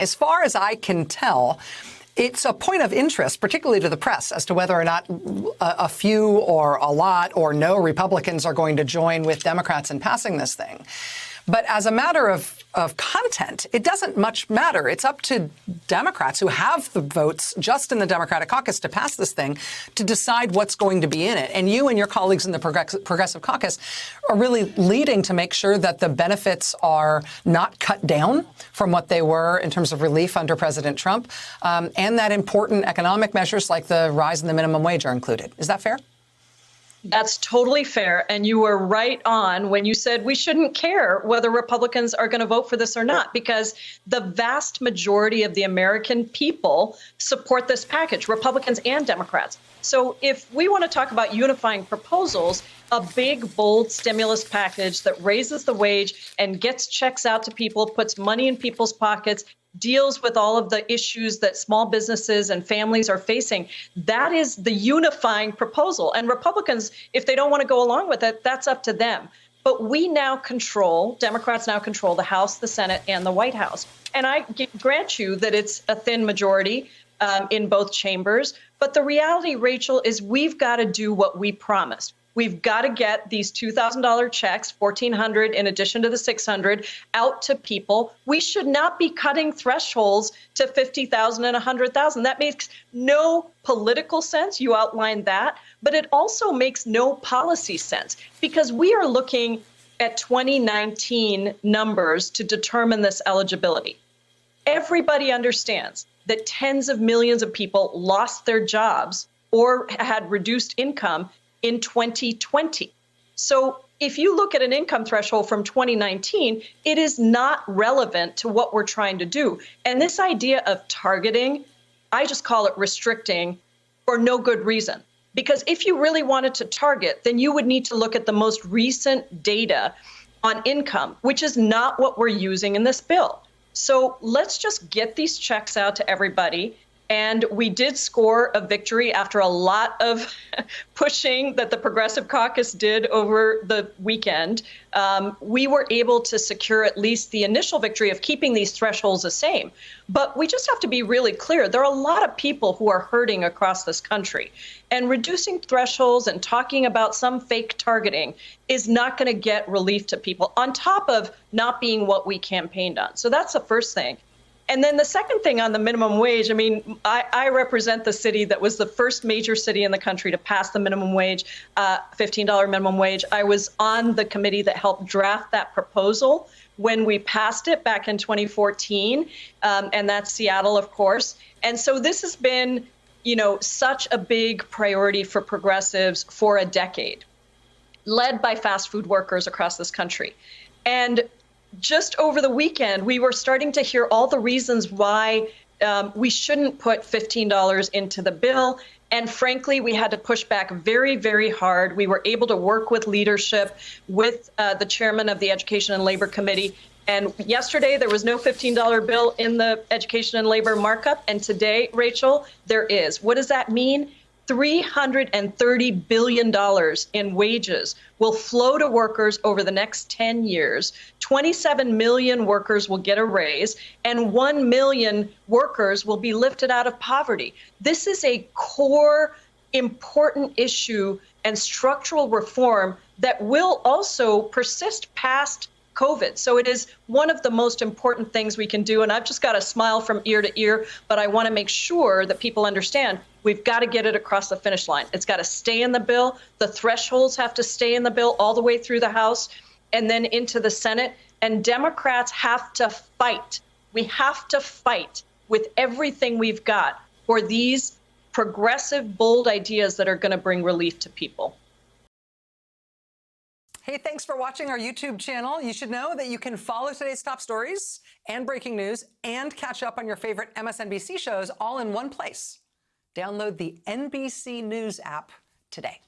As far as I can tell, it's a point of interest, particularly to the press, as to whether or not a few or a lot or no Republicans are going to join with Democrats in passing this thing. But as a matter of content, it doesn't much matter. It's up to Democrats who have the votes just in the Democratic caucus to pass this thing to decide what's going to be in it. And you and your colleagues in the Progressive Caucus are really leading to make sure that the benefits are not cut down from what they were in terms of relief under President Trump, and that important economic measures like the rise in the minimum wage are included. Is that fair? That's totally fair. And you were right on when you said we shouldn't care whether Republicans are going to vote for this or not, because the vast majority of the American people support this package, Republicans and Democrats. So if we want to talk about unifying proposals, a big, bold stimulus package that raises the wage and gets checks out to people, puts money in people's pockets, deals with all of the issues that small businesses and families are facing. That is the unifying proposal. And Republicans, if they don't want to go along with it, that's up to them. But we now control, Democrats now control the House, the Senate, and the White House. And I grant you that it's a thin majority in both chambers. But the reality, Rachel, is we've got to do what we promised. We've got to get these $2,000 checks, $1,400 in addition to the $600, out to people. We should not be cutting thresholds to $50,000 and $100,000. That makes no political sense. You outlined that. But it also makes no policy sense, because we are looking at 2019 numbers to determine this eligibility. Everybody understands that tens of millions of people lost their jobs or had reduced income in 2020. So if you look at an income threshold from 2019, it is not relevant to what we're trying to do. And this idea of targeting, I just call it restricting for no good reason. Because if you really wanted to target, then you would need to look at the most recent data on income, which is not what we're using in this bill. So let's just get these checks out to everybody. And we did score a victory after a lot of pushing that the Progressive Caucus did over the weekend. We were able to secure at least the initial victory of keeping these thresholds the same. But we just have to be really clear. There are a lot of people who are hurting across this country. And reducing thresholds and talking about some fake targeting is not going to get relief to people, on top of not being what we campaigned on. So that's the first thing. And then the second thing on the minimum wage, I mean, I represent the city that was the first major city in the country to pass the minimum wage, $15 minimum wage. I was on the committee that helped draft that proposal when we passed it back in 2014, and that's Seattle, of course. And so this has been, you know, such a big priority for progressives for a decade, led by fast food workers across this country. And just over the weekend, we were starting to hear all the reasons why we shouldn't put $15 into the bill. And frankly, we had to push back very, very hard. We were able to work with leadership, with the chairman of the Education and Labor Committee. And yesterday, there was no $15 bill in the Education and Labor markup. And today, Rachel, there is. What does that mean? $330 billion in wages will flow to workers over the next 10 years. 27 million workers will get a raise, and 1 million workers will be lifted out of poverty. This is a core, important issue and structural reform that will also persist past COVID. So it is one of the most important things we can do. And I've just got a smile from ear to ear, but I want to make sure that people understand we've got to get it across the finish line. It's got to stay in the bill. The thresholds have to stay in the bill all the way through the House and then into the Senate. And Democrats have to fight. We have to fight with everything we've got for these progressive, bold ideas that are going to bring relief to people. Hey, thanks for watching our YouTube channel. You should know that you can follow today's top stories and breaking news and catch up on your favorite MSNBC shows all in one place. Download the NBC News app today.